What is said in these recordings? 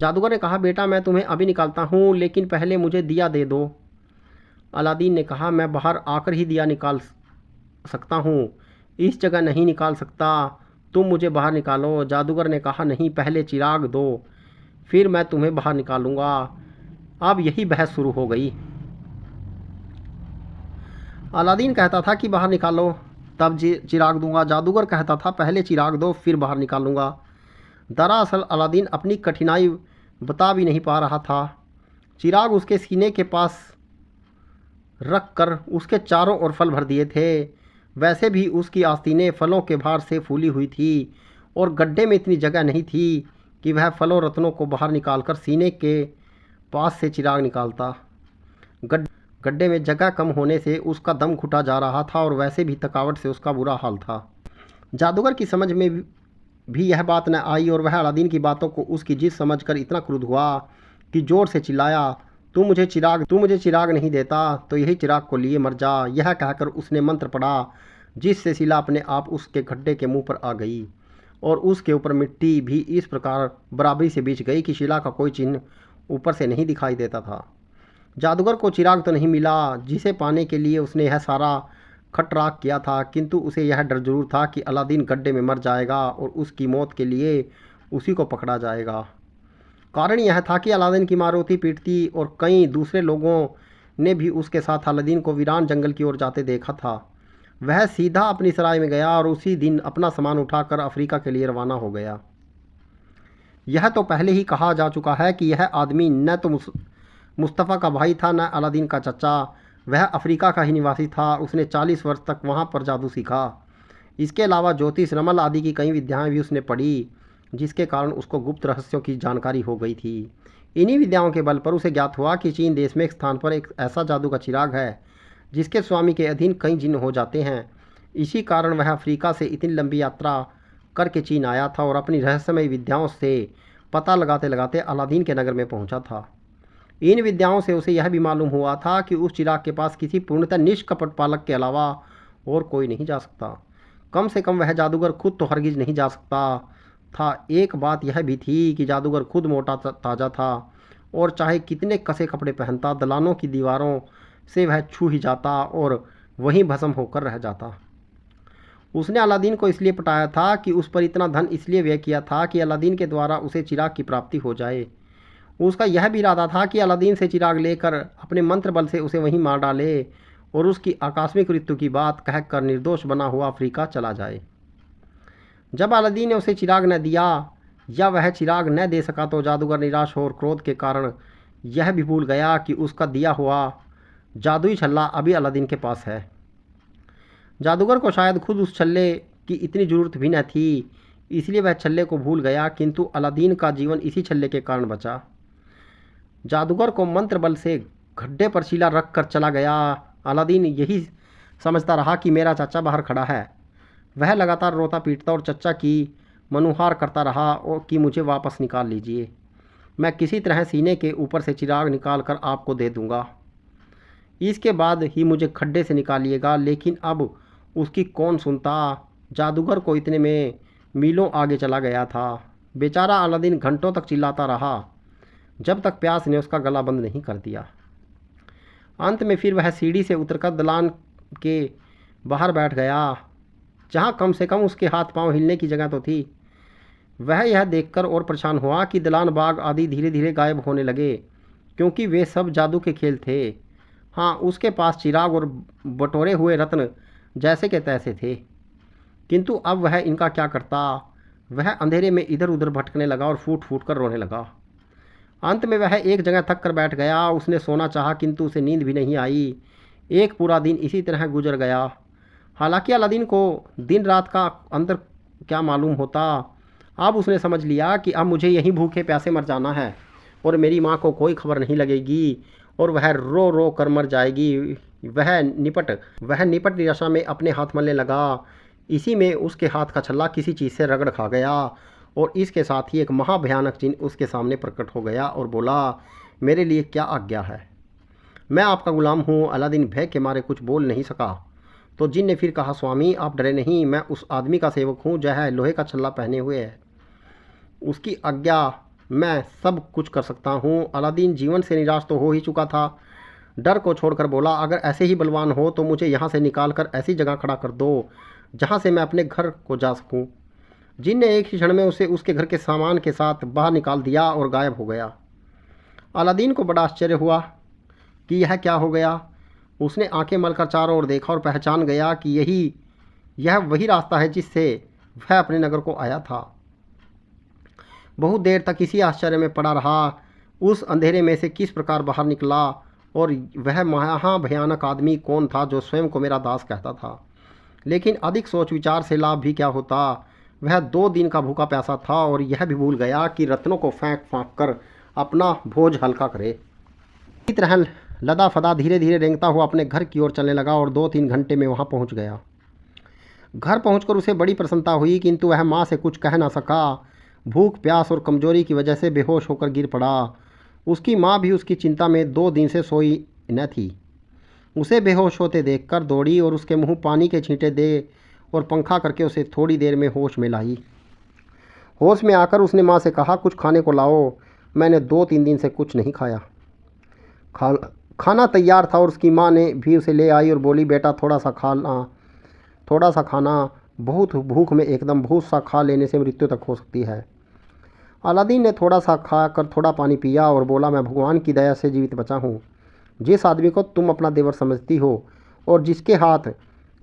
जादूगर ने कहा, बेटा मैं तुम्हें अभी निकालता हूँ, लेकिन पहले मुझे दिया दे दो। अलादीन ने कहा, मैं बाहर आकर ही दिया निकाल सकता हूँ, इस जगह नहीं निकाल सकता, तुम मुझे बाहर निकालो। जादूगर ने कहा, नहीं, पहले चिराग दो, फिर मैं तुम्हें बाहर निकालूंगा। अब यही बहस शुरू हो गई। अलादीन कहता था कि बाहर निकालो तब चिराग दूंगा। जादूगर कहता था पहले चिराग दो फिर बाहर निकालूंगा। दरअसल अलादीन अपनी कठिनाई बता भी नहीं पा रहा था। चिराग उसके सीने के पास रख कर उसके चारों ओर फल भर दिए थे। वैसे भी उसकी आस्तीनें फलों के भार से फूली हुई थी और गड्ढे में इतनी जगह नहीं थी कि वह फलों रत्नों को बाहर निकालकर सीने के पास से चिराग निकालता। गड्ढे में जगह कम होने से उसका दम घुटा जा रहा था और वैसे भी थकावट से उसका बुरा हाल था। जादूगर की समझ में भी यह बात न आई और वह अलादीन की बातों को उसकी जिद समझकर इतना क्रुद्ध हुआ कि जोर से चिल्लाया, तू मुझे चिराग नहीं देता तो यही चिराग को लिए मर जा। यह कहकर उसने मंत्र पढ़ा, जिससे शिला अपने आप उसके गड्ढे के मुंह पर आ गई और उसके ऊपर मिट्टी भी इस प्रकार बराबरी से बिछ गई कि शिला का कोई चिन्ह ऊपर से नहीं दिखाई देता था। जादूगर को चिराग तो नहीं मिला जिसे पाने के लिए उसने यह सारा खटराग किया था, किंतु उसे यह डर जरूर था कि अलादीन गड्ढे में मर जाएगा और उसकी मौत के लिए उसी को पकड़ा जाएगा। कारण यह था कि अलादीन की माँ रोती पीटती और कई दूसरे लोगों ने भी उसके साथ अलादीन को वीरान जंगल की ओर जाते देखा था। वह सीधा अपनी सराय में गया और उसी दिन अपना सामान उठाकर अफ्रीका के लिए रवाना हो गया। यह तो पहले ही कहा जा चुका है कि यह आदमी न तो मुस्तफ़ा का भाई था न अलादीन का चचा। वह अफ्रीका का ही निवासी था। उसने 40 वर्ष तक वहाँ पर जादू सीखा। इसके अलावा ज्योतिष, रमल आदि की कई विद्याएं भी उसने पढ़ी, जिसके कारण उसको गुप्त रहस्यों की जानकारी हो गई थी। इन्हीं विद्याओं के बल पर उसे ज्ञात हुआ कि चीन देश में एक स्थान पर एक ऐसा जादू का चिराग है जिसके स्वामी के अधीन कई जिन्न हो जाते हैं। इसी कारण वह अफ्रीका से इतनी लंबी यात्रा करके चीन आया था और अपनी रहस्यमय विद्याओं से पता लगाते लगाते अलादीन के नगर में पहुंचा था। इन विद्याओं से उसे यह भी मालूम हुआ था कि उस चिराग के पास किसी पूर्णतः निष्कपट पालक के अलावा और कोई नहीं जा सकता। कम से कम वह जादूगर खुद तो हरगिज नहीं जा सकता था। एक बात यह भी थी कि जादूगर खुद मोटा ताज़ा था और चाहे कितने कसे कपड़े पहनता, दलानों की दीवारों से वह छू ही जाता और वहीं भस्म होकर रह जाता। उसने अलादीन को इसलिए पटाया था कि उस पर इतना धन इसलिए व्यय किया था कि अलादीन के द्वारा उसे चिराग की प्राप्ति हो जाए। उसका यह भी इरादा था कि अलादीन से चिराग लेकर अपने मंत्र बल से उसे वहीं मार डाले और उसकी आकस्मिक मृत्यु की बात कहकर निर्दोष बना हुआ अफ्रीका चला जाए। जब अलादीन ने उसे चिराग न दिया या वह चिराग न दे सका तो जादूगर निराश हो और क्रोध के कारण यह भी भूल गया कि उसका दिया हुआ जादुई छल्ला अभी अलादीन के पास है। जादूगर को शायद खुद उस छल्ले की इतनी ज़रूरत भी न थी, इसलिए वह छल्ले को भूल गया, किंतु अलादीन का जीवन इसी छल्ले के कारण बचा। जादूगर को मंत्र बल से गड्ढे पर शीला रख कर चला गया। अलादीन यही समझता रहा कि मेरा चाचा बाहर खड़ा है। वह लगातार रोता पीटता और चचा की मनुहार करता रहा और कि मुझे वापस निकाल लीजिए, मैं किसी तरह सीने के ऊपर से चिराग निकाल कर आपको दे दूंगा, इसके बाद ही मुझे खड्डे से निकालिएगा। लेकिन अब उसकी कौन सुनता। जादूगर को इतने में मीलों आगे चला गया था। बेचारा अलादीन घंटों तक चिल्लाता रहा जब तक प्यास ने उसका गला बंद नहीं कर दिया। अंत में फिर वह सीढ़ी से उतरकर दलान के बाहर बैठ गया, जहाँ कम से कम उसके हाथ पांव हिलने की जगह तो थी। वह यह देखकर और परेशान हुआ कि दलान बाग आदि धीरे धीरे गायब होने लगे, क्योंकि वे सब जादू के खेल थे। हाँ, उसके पास चिराग और बटोरे हुए रत्न जैसे के तैसे थे, किंतु अब वह इनका क्या करता। वह अंधेरे में इधर उधर भटकने लगा और फूट फूट कर रोने लगा। अंत में वह एक जगह थक कर बैठ गया। उसने सोना चाहा, किंतु उसे नींद भी नहीं आई। एक पूरा दिन इसी तरह गुजर गया। हालांकि अलादीन को दिन रात का अंतर क्या मालूम होता। अब उसने समझ लिया कि अब मुझे यहीं भूखे प्यासे मर जाना है और मेरी माँ को कोई खबर नहीं लगेगी और वह रो रो कर मर जाएगी। वह निपट निराशा में अपने हाथ मलने लगा। इसी में उसके हाथ का छल्ला किसी चीज़ से रगड़ खा गया और इसके साथ ही एक महाभयानक चिन्ह उसके सामने प्रकट हो गया और बोला, मेरे लिए क्या आज्ञा है, मैं आपका गुलाम हूँ। अलादीन भय के मारे कुछ बोल नहीं सका। तो जिन ने फिर कहा, स्वामी आप डरे नहीं, मैं उस आदमी का सेवक हूँ जो है लोहे का छल्ला पहने हुए है। उसकी आज्ञा मैं सब कुछ कर सकता हूँ। अलादीन जीवन से निराश तो हो ही चुका था। डर को छोड़कर बोला, अगर ऐसे ही बलवान हो तो मुझे यहाँ से निकाल कर ऐसी जगह खड़ा कर दो जहाँ से मैं अपने घर को जा सकूँ। जिन ने एक ही क्षण में उसे उसके घर के सामान के साथ बाहर निकाल दिया और गायब हो गया। अलादीन को बड़ा आश्चर्य हुआ कि यह क्या हो गया। उसने आंखें मलकर चारों ओर देखा और पहचान गया कि यह वही रास्ता है जिससे वह अपने नगर को आया था। बहुत देर तक इसी आश्चर्य में पड़ा रहा, उस अंधेरे में से किस प्रकार बाहर निकला और वह महाभयानक आदमी कौन था जो स्वयं को मेरा दास कहता था। लेकिन अधिक सोच विचार से लाभ भी क्या होता। वह 2 दिन का भूखा प्यासा था और यह भी भूल गया कि रत्नों को फेंक फाँक कर अपना बोझ हल्का करे। इसी तरह लदा फदा धीरे धीरे रेंगता हुआ अपने घर की ओर चलने लगा और 2-3 घंटे में वहाँ पहुँच गया। घर पहुँचकर उसे बड़ी प्रसन्नता हुई, किंतु वह माँ से कुछ कह ना सका। भूख प्यास और कमजोरी की वजह से बेहोश होकर गिर पड़ा। उसकी माँ भी उसकी चिंता में 2 दिन से सोई न थी। उसे बेहोश होते देखकर दौड़ी और उसके मुंह पानी के छींटे दे और पंखा करके उसे थोड़ी देर में होश में लाई। होश में आकर उसने माँ से कहा, कुछ खाने को लाओ, मैंने 2-3 दिन से कुछ नहीं खाया। खाना तैयार था और उसकी माँ ने भी उसे ले आई और बोली, बेटा थोड़ा सा खाना, बहुत भूख में एकदम बहुत सा खा लेने से मृत्यु तक हो सकती है। अलादीन ने थोड़ा सा खाकर थोड़ा पानी पिया और बोला, मैं भगवान की दया से जीवित बचा हूँ। जिस आदमी को तुम अपना देवर समझती हो और जिसके हाथ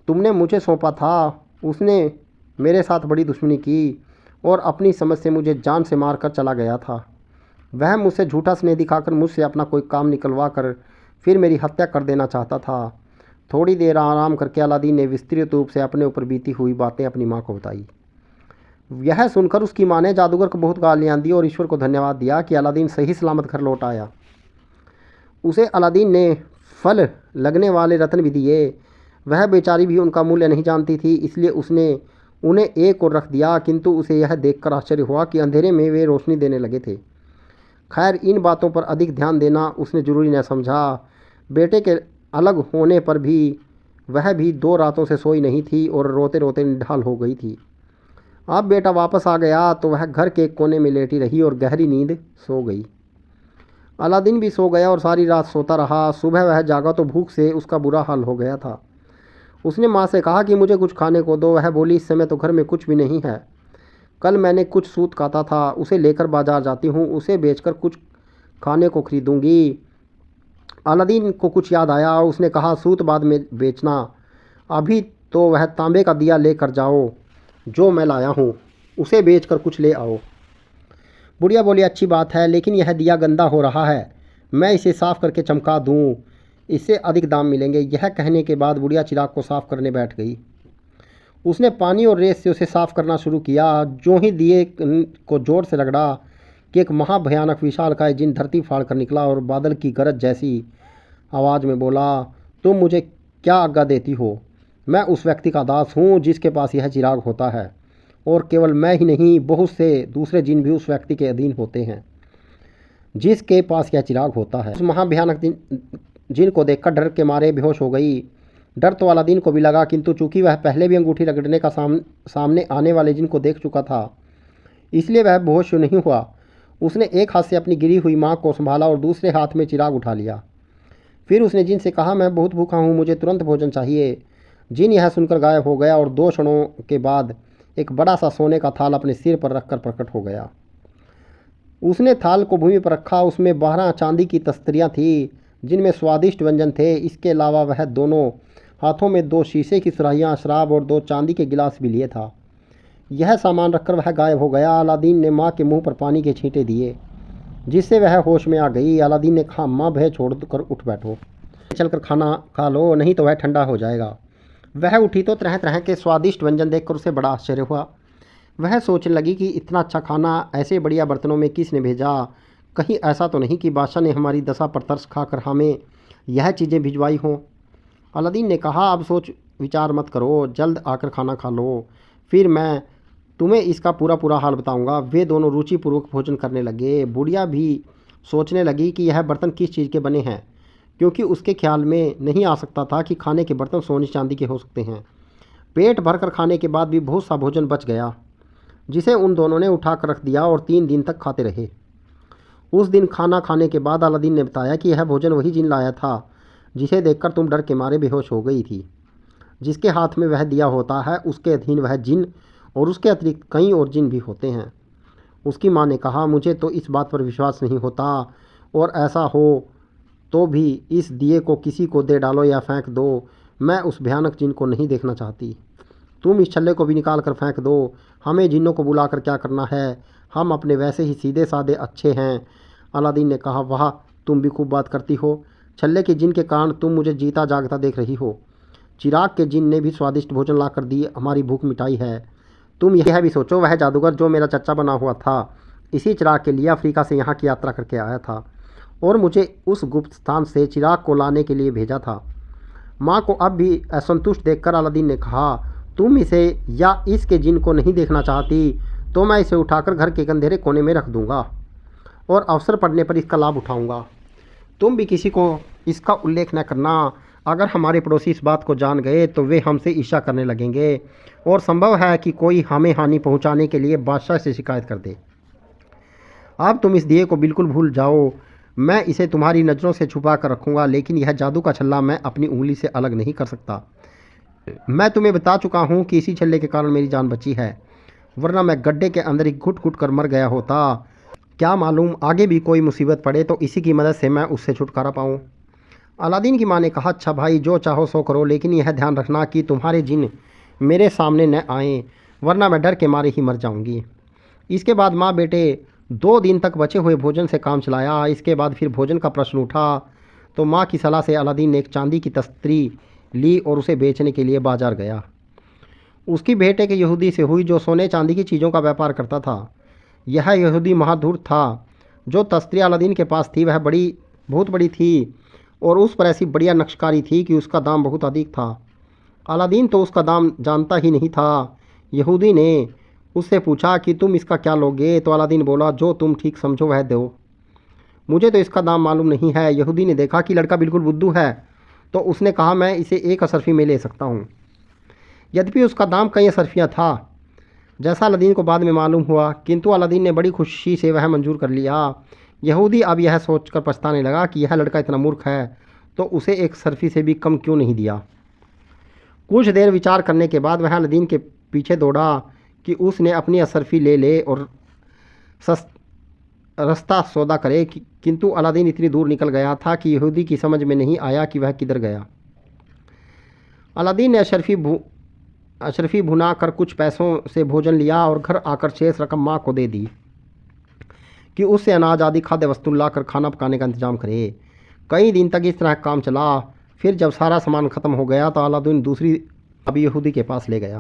तुमने मुझे सौंपा था, उसने मेरे साथ बड़ी दुश्मनी की और अपनी समझ से मुझे जान से मार कर चला गया था। वह मुझसे झूठा स्नेह दिखाकर मुझसे अपना कोई काम निकलवा कर फिर मेरी हत्या कर देना चाहता था। थोड़ी देर आराम करके अलादीन ने विस्तृत रूप से अपने ऊपर बीती हुई बातें अपनी माँ को बताई। यह सुनकर उसकी माँ ने जादूगर को बहुत गालियाँ दी और ईश्वर को धन्यवाद दिया कि अलादीन सही सलामत घर लौट आया। उसे अलादीन ने फल लगने वाले रत्न भी दिए। वह बेचारी भी उनका मूल्य नहीं जानती थी, इसलिए उसने उन्हें एक और रख दिया, किंतु उसे यह देखकर आश्चर्य हुआ कि अंधेरे में वे रोशनी देने लगे थे। खैर, इन बातों पर अधिक ध्यान देना उसने जरूरी न समझा। बेटे के अलग होने पर भी वह भी 2 रातों से सोई नहीं थी और रोते रोते निढाल हो गई थी। अब बेटा वापस आ गया तो वह घर के कोने में लेटी रही और गहरी नींद सो गई। अलादीन भी सो गया और सारी रात सोता रहा। सुबह वह जागा तो भूख से उसका बुरा हाल हो गया था। उसने माँ से कहा कि मुझे कुछ खाने को दो। वह बोली, इस समय तो घर में कुछ भी नहीं है। कल मैंने कुछ सूत काटा था, उसे लेकर बाजार जाती हूँ, उसे बेचकर कुछ खाने को खरीदूंगी। अलादीन को कुछ याद आया। उसने कहा, सूत बाद में बेचना, अभी तो वह तांबे का दिया लेकर जाओ जो मैं लाया हूँ, उसे बेचकर कुछ ले आओ। बुढ़िया बोली, अच्छी बात है, लेकिन यह दिया गंदा हो रहा है, मैं इसे साफ़ करके चमका दूँ, इससे अधिक दाम मिलेंगे। यह कहने के बाद बुढ़िया चिराग को साफ़ करने बैठ गई। उसने पानी और रेत से उसे साफ़ करना शुरू किया। जो ही दिए को जोर से रगड़ा कि एक महाभयानक विशालकाय जिन धरती फाड़ कर निकला और बादल की गरज जैसी आवाज़ में बोला, तुम मुझे क्या आज्ञा देती हो? मैं उस व्यक्ति का दास हूँ जिसके पास यह चिराग होता है, और केवल मैं ही नहीं, बहुत से दूसरे जिन भी उस व्यक्ति के अधीन होते हैं जिसके पास यह चिराग होता है। उस महाभयानक जिन को देखकर डर के मारे बेहोश हो गई। डर तो अलादीन को भी लगा, किंतु चूंकि वह पहले भी अंगूठी रगड़ने का सामने आने वाले जिन को देख चुका था, इसलिए वह बेहोश नहीं हुआ। उसने एक हाथ से अपनी गिरी हुई माँ को संभाला और दूसरे हाथ में चिराग उठा लिया। फिर उसने जिन से कहा, मैं बहुत भूखा हूँ, मुझे तुरंत भोजन चाहिए। जिन यह सुनकर गायब हो गया और 2 क्षणों के बाद एक बड़ा सा सोने का थाल अपने सिर पर रखकर प्रकट हो गया। उसने थाल को भूमि पर रखा। उसमें 12 चांदी की तस्तरियाँ थीं जिनमें स्वादिष्ट व्यंजन थे। इसके अलावा वह दोनों हाथों में 2 शीशे की सुराहियाँ, शराब और 2 चांदी के गिलास भी लिए था। यह सामान रखकर वह गायब हो गया। अलादीन ने माँ के मुंह पर पानी के छींटे दिए, जिससे वह होश में आ गई। अलादीन ने कहा, माँ भय छोड़कर उठ बैठो, चलकर खाना खा लो, नहीं तो वह ठंडा हो जाएगा। वह उठी तो तरह तरह के स्वादिष्ट व्यंजन देखकर उसे बड़ा आश्चर्य हुआ। वह सोचने लगी कि इतना अच्छा खाना ऐसे बढ़िया बर्तनों में किसने भेजा? कहीं ऐसा तो नहीं कि बादशाह ने हमारी दशा पर तरस खाकर हमें यह चीज़ें भिजवाई हों। अलादीन ने कहा, अब सोच विचार मत करो, जल्द आकर खाना खा लो, फिर मैं तुम्हें इसका पूरा पूरा हाल बताऊंगा। वे दोनों रुचिपूर्वक भोजन करने लगे। बुढ़िया भी सोचने लगी कि यह बर्तन किस चीज़ के बने हैं, क्योंकि उसके ख्याल में नहीं आ सकता था कि खाने के बर्तन सोने चांदी के हो सकते हैं। पेट भरकर खाने के बाद भी बहुत सा भोजन बच गया, जिसे उन दोनों ने उठा कर रख दिया और 3 दिन तक खाते रहे। उस दिन खाना खाने के बाद अलादीन ने बताया कि यह भोजन वही जिन लाया था जिसे देखकर तुम डर के मारे बेहोश हो गई थी। जिसके हाथ में वह दिया होता है उसके अधीन वह जिन और उसके अतिरिक्त कई और जिन भी होते हैं। उसकी माँ ने कहा, मुझे तो इस बात पर विश्वास नहीं होता, और ऐसा हो तो भी इस दिए को किसी को दे डालो या फेंक दो। मैं उस भयानक जिन को नहीं देखना चाहती। तुम इस छल्ले को भी निकाल कर फेंक दो। हमें जिन्नों को बुलाकर क्या करना है, हम अपने वैसे ही सीधे साधे अच्छे हैं। अलादीन ने कहा, वाह, तुम भी खूब बात करती हो। छल्ले के जिन के कारण तुम मुझे जीता जागता देख रही हो। चिराग के जिन ने भी स्वादिष्ट भोजन ला कर दी, हमारी भूख मिटाई है। तुम यह भी सोचो, वह जादूगर जो मेरा चच्चा बना हुआ था, इसी चिराग के लिए अफ्रीका से यहाँ की यात्रा करके आया था और मुझे उस गुप्त स्थान से चिराग को लाने के लिए भेजा था। माँ को अब भी असंतुष्ट देखकर अलादीन ने कहा, तुम इसे या इसके जिन को नहीं देखना चाहती तो मैं इसे उठाकर घर के एक अंधेरे कोने में रख दूंगा और अवसर पड़ने पर इसका लाभ उठाऊंगा। तुम भी किसी को इसका उल्लेख न करना। अगर हमारे पड़ोसी इस बात को जान गए तो वे हमसे ईर्ष्या करने लगेंगे और संभव है कि कोई हमें हानि पहुंचाने के लिए बादशाह से शिकायत कर दे। अब तुम इस दिए को बिल्कुल भूल जाओ। मैं इसे तुम्हारी नज़रों से छुपा कर रखूँगा, लेकिन यह जादू का छल्ला मैं अपनी उंगली से अलग नहीं कर सकता। मैं तुम्हें बता चुका हूँ कि इसी छल्ले के कारण मेरी जान बची है, वरना मैं गड्ढे के अंदर ही घुट घुट कर मर गया होता। क्या मालूम आगे भी कोई मुसीबत पड़े तो इसी की मदद से मैं उससे छुटकारा पाऊँ। अलादीन की माँ ने कहा, अच्छा भाई, जो चाहो सो करो, लेकिन यह ध्यान रखना कि तुम्हारे जिन मेरे सामने न आएँ, वरना मैं डर के मारे ही मर जाऊँगी। इसके बाद माँ बेटे 2 दिन तक बचे हुए भोजन से काम चलाया। इसके बाद फिर भोजन का प्रश्न उठा तो माँ की सलाह से अलादीन ने एक चांदी की तस्तरी ली और उसे बेचने के लिए बाजार गया। उसकी भेंट एक यहूदी से हुई जो सोने चांदी की चीज़ों का व्यापार करता था। यह यहूदी महाधूर्त था। जो तस्तरी अलादीन के पास थी वह बहुत बड़ी थी और उस पर ऐसी बढ़िया नक्शकारी थी कि उसका दाम बहुत अधिक था। अलादीन तो उसका दाम जानता ही नहीं था। यहूदी ने उससे पूछा कि तुम इसका क्या लोगे, तो अलादीन बोला, जो तुम ठीक समझो वह दो, मुझे तो इसका दाम मालूम नहीं है। यहूदी ने देखा कि लड़का बिल्कुल बुद्धू है तो उसने कहा, मैं इसे 1 असरफी में ले सकता हूँ। यद्यपि उसका दाम कई असरफियाँ था, जैसा अलादीन को बाद में मालूम हुआ, किंतु अलादीन ने बड़ी खुशी से वह मंजूर कर लिया। यहूदी अब यह सोचकर पछताने लगा कि यह लड़का इतना मूर्ख है तो उसे 1 असरफी से भी कम क्यों नहीं दिया। कुछ देर विचार करने के बाद वह अलादीन के पीछे दौड़ा कि उसने अपनी असरफी ले और रास्ता सौदा करे, किंतु अलादीन इतनी दूर निकल गया था कि यहूदी की समझ में नहीं आया कि वह किधर गया। अलादीन ने अशरफी भुना कर कुछ पैसों से भोजन लिया और घर आकर शेष रकम माँ को दे दी कि उससे अनाज आदि खाद्य वस्तु लाकर खाना पकाने का इंतजाम करे। कई दिन तक इस तरह काम चला। फिर जब सारा सामान ख़त्म हो गया तो अलादीन दूसरी अभी यहूदी के पास ले गया।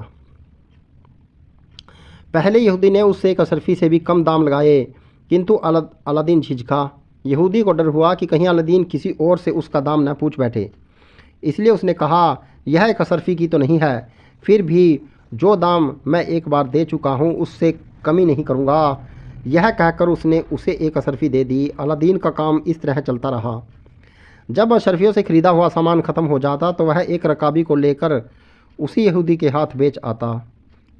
पहले यहूदी ने उससे 1 असरफी से भी कम दाम लगाए, किंतु अलादीन झिझका। यहूदी को डर हुआ कि कहीं अलादीन किसी और से उसका दाम न पूछ बैठे, इसलिए उसने कहा, यह 1 असरफी की तो नहीं है, फिर भी जो दाम मैं एक बार दे चुका हूँ उससे कमी नहीं करूँगा। यह कहकर उसने उसे 1 असरफी दे दी। अलादीन का काम इस तरह चलता रहा। जब अशरफियों से ख़रीदा हुआ सामान ख़त्म हो जाता तो वह एक रकाबी को लेकर उसी यहूदी के हाथ बेच आता।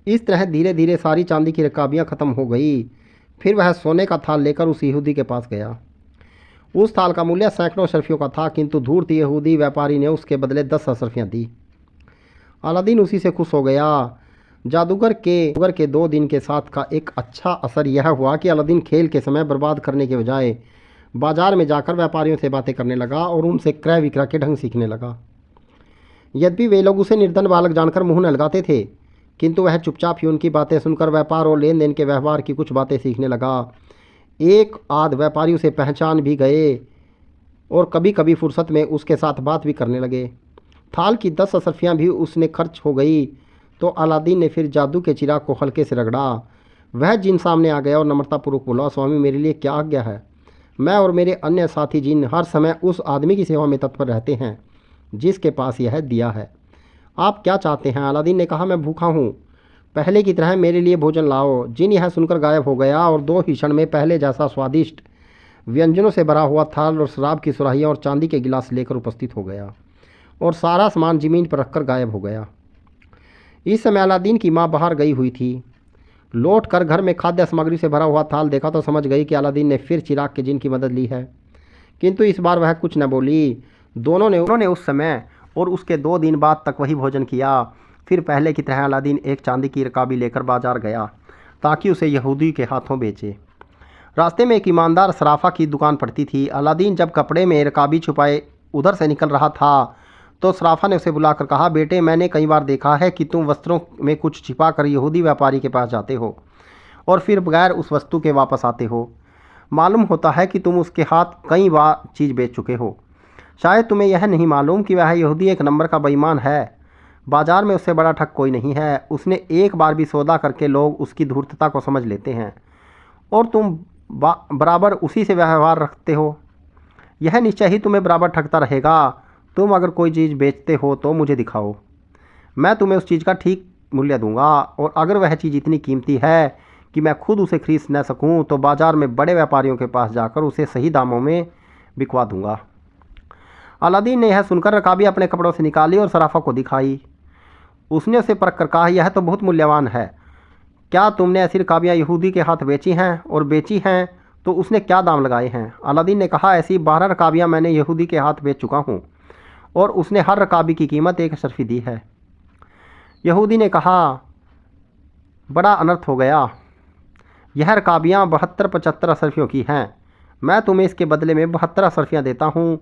इस तरह धीरे धीरे सारी चांदी की रकाबियाँ ख़त्म हो गई। फिर वह सोने का थाल लेकर उस यहूदी के पास गया। उस थाल का मूल्य सैकड़ों असरफियों का था, किंतु धूर्त यहूदी व्यापारी ने उसके बदले 10 असरफियाँ दी। अलादीन उसी से खुश हो गया। जादूगर के 2 दिन के साथ का एक अच्छा असर यह हुआ कि अलादीन खेल के समय बर्बाद करने के बजाय बाजार में जाकर व्यापारियों से बातें करने लगा और उनसे क्रय विक्रय के ढंग सीखने लगा। यद्यपि वे लोग उसे निर्धन बालक जानकर मुँह न लगाते थे, किंतु वह चुपचाप ही उनकी बातें सुनकर व्यापार और लेन देन के व्यवहार की कुछ बातें सीखने लगा। एक आध व्यापारी उसे पहचान भी गए और कभी कभी फुर्सत में उसके साथ बात भी करने लगे। थाल की 10 असरफियाँ भी उसने खर्च हो गई तो अलादीन ने फिर जादू के चिराग को हल्के से रगड़ा। वह जिन सामने आ गया और नम्रतापूर्वक बोला, स्वामी, मेरे लिए क्या आज्ञा है। मैं और मेरे अन्य साथी जिन हर समय उस आदमी की सेवा में तत्पर रहते हैं जिसके पास यह दिया है। आप क्या चाहते हैं? अलादीन ने कहा, मैं भूखा हूँ, पहले की तरह मेरे लिए भोजन लाओ। जिन यह सुनकर गायब हो गया और 2 ही क्षण में पहले जैसा स्वादिष्ट व्यंजनों से भरा हुआ थाल और शराब की सुराहियाँ और चांदी के गिलास लेकर उपस्थित हो गया और सारा सामान ज़मीन पर रखकर गायब हो गया। इस समय अलादीन की माँ बाहर गई हुई थी। लौट कर घर में खाद्य सामग्री से भरा हुआ थाल देखा तो समझ गई कि अलादीन ने फिर चिराग के जिन की मदद ली है, किंतु इस बार वह कुछ न बोली। दोनों ने उस समय और उसके 2 दिन बाद तक वही भोजन किया। फिर पहले की तरह अलादीन एक चांदी की रकाबी लेकर बाजार गया ताकि उसे यहूदी के हाथों बेचे। रास्ते में एक ईमानदार सराफा की दुकान पड़ती थी। अलादीन जब कपड़े में रकाबी छुपाए उधर से निकल रहा था तो सराफा ने उसे बुलाकर कहा, बेटे, मैंने कई बार देखा है कि तुम वस्त्रों में कुछ छिपा कर यहूदी व्यापारी के पास जाते हो और फिर बगैर उस वस्तु के वापस आते हो। मालूम होता है कि तुम उसके हाथ कई बार चीज़ बेच चुके हो। शायद तुम्हें यह नहीं मालूम कि वह यहूदी एक नंबर का बेईमान है। बाजार में उससे बड़ा ठग कोई नहीं है। उसने एक बार भी सौदा करके लोग उसकी धूर्तता को समझ लेते हैं और तुम बराबर उसी से व्यवहार रखते हो। यह निश्चय ही तुम्हें बराबर ठगता रहेगा। तुम अगर कोई चीज़ बेचते हो तो मुझे दिखाओ, मैं तुम्हें उस चीज़ का ठीक मूल्य दूंगा, और अगर वह चीज़ इतनी कीमती है कि मैं खुद उसे खरीद न सकूं तो बाज़ार में बड़े व्यापारियों के पास जाकर उसे सही दामों में बिकवा दूंगा। अलादीन ने यह सुनकर रकाबी अपने कपड़ों से निकाली और सराफा को दिखाई। उसने उसे परख कर कहा, यह तो बहुत मूल्यवान है। क्या तुमने ऐसी रकाबियाँ यहूदी के हाथ बेची हैं, और बेची हैं तो उसने क्या दाम लगाए हैं? अलादीन ने कहा, ऐसी 12 रकाबियाँ मैंने यहूदी के हाथ बेच चुका हूँ और उसने हर रकाबी की कीमत 1 अशरफी दी है। यहूदी ने कहा, बड़ा अनर्थ हो गया। यह रकाबियाँ 72-75 अशरफियों की हैं। मैं तुम्हें इसके बदले में 72 अशरफियाँ देता हूँ।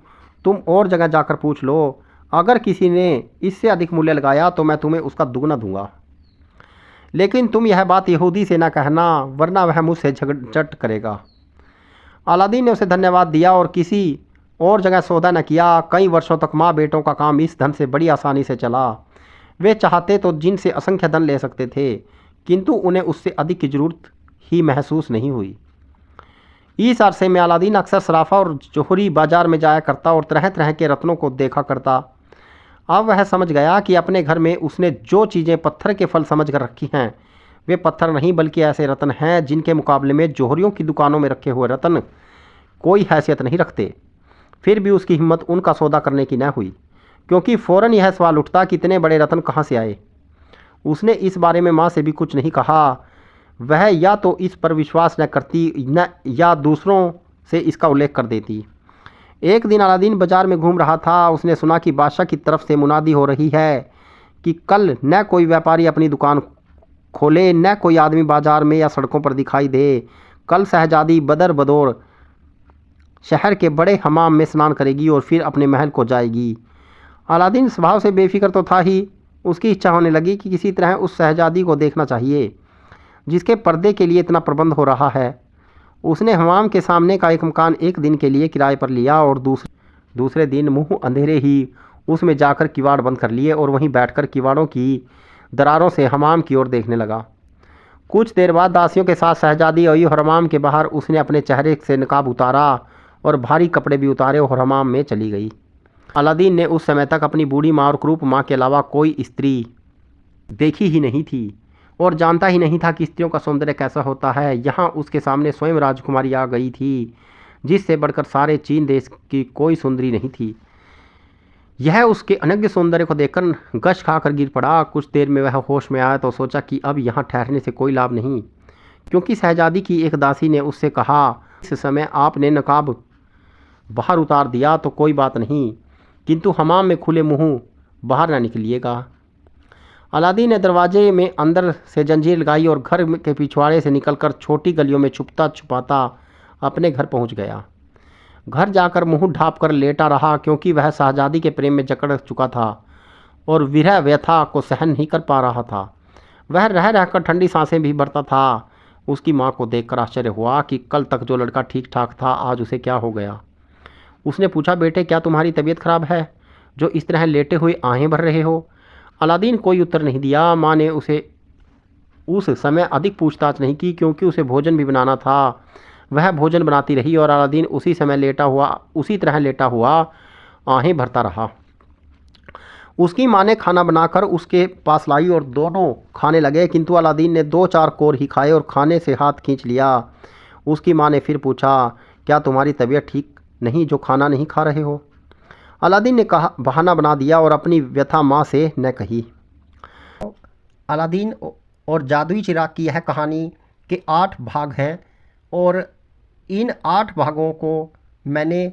तुम और जगह जाकर पूछ लो। अगर किसी ने इससे अधिक मूल्य लगाया तो मैं तुम्हें उसका दुगना दूंगा। लेकिन तुम यह बात यहूदी से ना कहना, वरना वह मुझसे झगड़ करेगा। अलादीन ने उसे धन्यवाद दिया और किसी और जगह सौदा न किया। कई वर्षों तक माँ बेटों का काम इस धन से बड़ी आसानी से चला। वे चाहते तो जिन से असंख्य धन ले सकते थे, किंतु उन्हें उससे अधिक की जरूरत ही महसूस नहीं हुई। इस अरसे में अलादीन अक्सर सराफा और जोहरी बाजार में जाया करता और तरह तरह के रत्नों को देखा करता। अब वह समझ गया कि अपने घर में उसने जो चीज़ें पत्थर के फल समझ कर रखी हैं, वे पत्थर नहीं बल्कि ऐसे रत्न हैं जिनके मुकाबले में जोहरियों की दुकानों में रखे हुए रत्न कोई हैसियत नहीं रखते। फिर भी उसकी हिम्मत उनका सौदा करने की न हुई, क्योंकि फ़ौरन यह सवाल उठता कि इतने बड़े रत्न कहाँ से आए। उसने इस बारे में माँ से भी कुछ नहीं कहा। वह या तो इस पर विश्वास न करती न या दूसरों से इसका उल्लेख कर देती। एक दिन अलादीन बाजार में घूम रहा था। उसने सुना कि बादशाह की तरफ से मुनादी हो रही है कि कल न कोई व्यापारी अपनी दुकान खोले, न कोई आदमी बाजार में या सड़कों पर दिखाई दे। कल शहजादी बदर बदौर शहर के बड़े हमाम में स्नान करेगी और फिर अपने महल को जाएगी। अलादीन स्वभाव से बेफिक्र तो था ही। उसकी इच्छा होने लगी कि किसी तरह उस शहजादी को देखना चाहिए जिसके पर्दे के लिए इतना प्रबंध हो रहा है। उसने हमाम के सामने का एक मकान एक दिन के लिए किराए पर लिया और दूसरे दिन मुँह अंधेरे ही उसमें जाकर किवाड़ बंद कर लिए और वहीं बैठकर किवाड़ों की दरारों से हमाम की ओर देखने लगा। कुछ देर बाद दासियों के साथ शहजादी आई और हमाम के बाहर उसने अपने चेहरे से नकाब उतारा और भारी कपड़े भी उतारे और हमाम में चली गई। अलादीन ने उस समय तक अपनी बूढ़ी माँ और क्रूप माँ के अलावा कोई स्त्री देखी ही नहीं थी और जानता ही नहीं था कि स्त्रियों का सौंदर्य कैसा होता है। यहाँ उसके सामने स्वयं राजकुमारी आ गई थी, जिससे बढ़कर सारे चीन देश की कोई सुंदरी नहीं थी। यह उसके अनग्य सौंदर्य को देखकर गश खाकर गिर पड़ा। कुछ देर में वह होश में आया तो सोचा कि अब यहाँ ठहरने से कोई लाभ नहीं, क्योंकि शहजादी की एक दासी ने उससे कहा, इस समय आपने नकाब बाहर उतार दिया तो कोई बात नहीं, किंतु हमाम में खुले मुँह बाहर ना निकलिएगा। अलादीन ने दरवाजे में अंदर से जंजीर लगाई और घर के पिछवाड़े से निकलकर छोटी गलियों में छुपता छुपाता अपने घर पहुंच गया। घर जाकर मुंह ढाँप कर लेटा रहा, क्योंकि वह शहजादी के प्रेम में जकड़ चुका था और विरह व्यथा को सहन नहीं कर पा रहा था। वह रह रहकर ठंडी सांसें भी भरता था। उसकी माँ को देखकर आश्चर्य हुआ कि कल तक जो लड़का ठीक ठाक था, आज उसे क्या हो गया। उसने पूछा, बेटे, क्या तुम्हारी तबीयत खराब है जो इस तरह लेटे हुए आहें भर रहे हो? अलादीन कोई उत्तर नहीं दिया। माँ ने उसे उस समय अधिक पूछताछ नहीं की, क्योंकि उसे भोजन भी बनाना था। वह भोजन बनाती रही और अलादीन उसी तरह लेटा हुआ आहें भरता रहा। उसकी माँ ने खाना बनाकर उसके पास लाई और दोनों खाने लगे, किंतु अलादीन ने 2-4 कोर ही खाए और खाने से हाथ खींच लिया। उसकी माँ ने फिर पूछा, क्या तुम्हारी तबीयत ठीक नहीं जो खाना नहीं खा रहे हो? अलादीन ने कहा, बहाना बना दिया और अपनी व्यथा माँ से न कही। अलादीन और जादुई चिराग की यह कहानी के 8 भाग हैं और इन 8 भागों को मैंने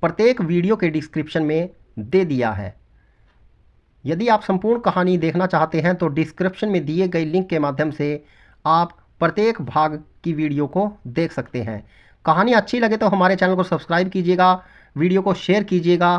प्रत्येक वीडियो के डिस्क्रिप्शन में दे दिया है। यदि आप संपूर्ण कहानी देखना चाहते हैं तो डिस्क्रिप्शन में दिए गए लिंक के माध्यम से आप प्रत्येक भाग की वीडियो को देख सकते हैं। कहानी अच्छी लगे तो हमारे चैनल को सब्सक्राइब कीजिएगा, वीडियो को शेयर कीजिएगा